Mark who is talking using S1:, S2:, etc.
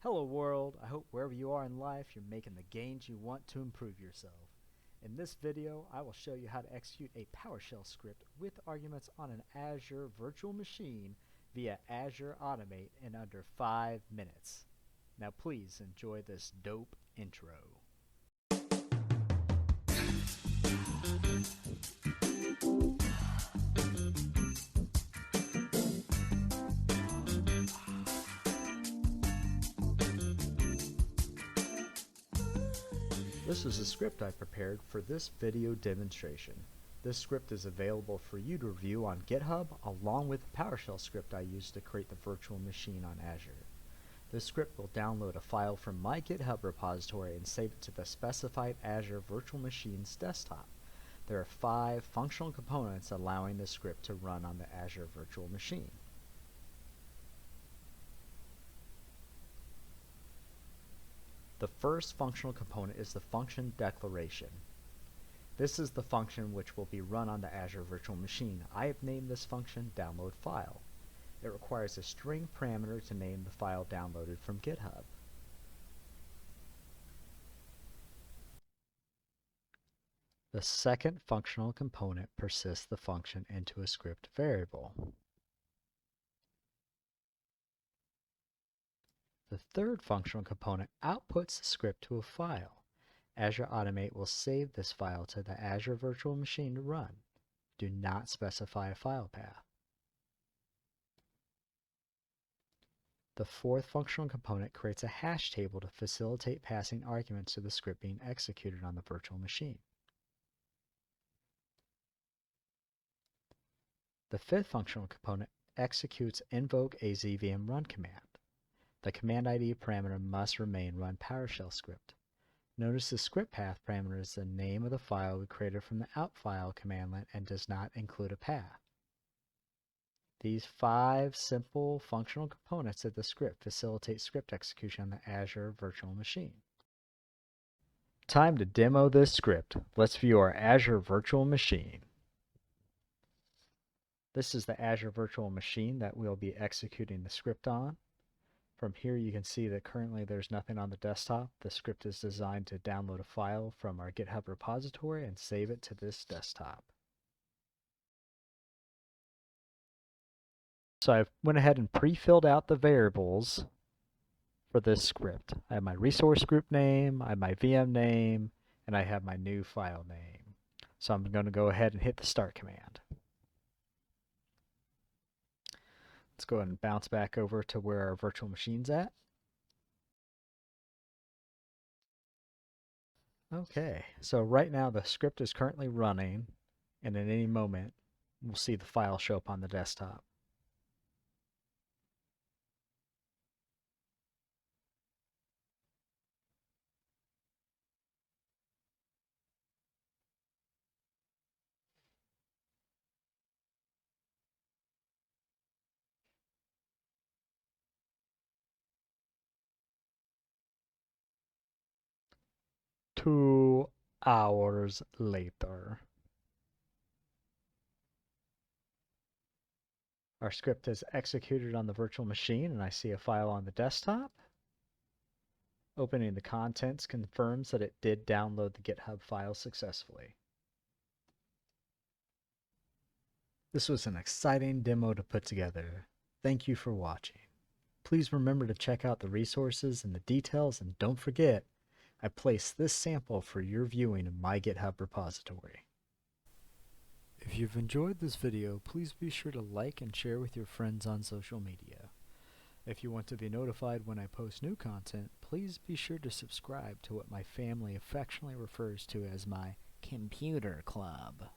S1: Hello world, I hope wherever you are in life you're making the gains you want to improve yourself. In this video, I will show you how to execute a PowerShell script with arguments on an Azure virtual machine via Azure Automate in under 5 minutes. Now please enjoy this dope intro. This is a script I prepared for this video demonstration. This script is available for you to review on GitHub along with the PowerShell script I used to create the virtual machine on Azure. This script will download a file from my GitHub repository and save it to the specified Azure virtual machine's desktop. There are 5 functional components allowing the script to run on the Azure virtual machine. The first functional component is the function declaration. This is the function which will be run on the Azure virtual machine. I have named this function download file. It requires a string parameter to name the file downloaded from GitHub. The second functional component persists the function into a script variable. The third functional component outputs the script to a file. Azure Automate will save this file to the Azure virtual machine to run. Do not specify a file path. The fourth functional component creates a hash table to facilitate passing arguments to the script being executed on the virtual machine. The fifth functional component executes Invoke-AzVMRunCommand. The command ID parameter must remain run PowerShell script. Notice the script path parameter is the name of the file we created from the out file commandlet and does not include a path. These 5 simple functional components of the script facilitate script execution on the Azure virtual machine. Time to demo this script. Let's view our Azure virtual machine. This is the Azure virtual machine that we'll be executing the script on. From here you can see that currently there's nothing on the desktop. The script is designed to download a file from our GitHub repository and save it to this desktop. So I went ahead and pre-filled out the variables for this script. I have my resource group name, I have my VM name, and I have my new file name. So I'm going to go ahead and hit the start command. Let's go ahead and bounce back over to where our virtual machine's at. Okay, so right now the script is currently running, and at any moment we'll see the file show up on the desktop. Two hours later. Our script is executed on the virtual machine and I see a file on the desktop. Opening the contents confirms that it did download the GitHub file successfully. This was an exciting demo to put together. Thank you for watching. Please remember to check out the resources and the details, and don't forget, I placed this sample for your viewing in my GitHub repository. If you've enjoyed this video, please be sure to like and share with your friends on social media. If you want to be notified when I post new content, please be sure to subscribe to what my family affectionately refers to as my computer club.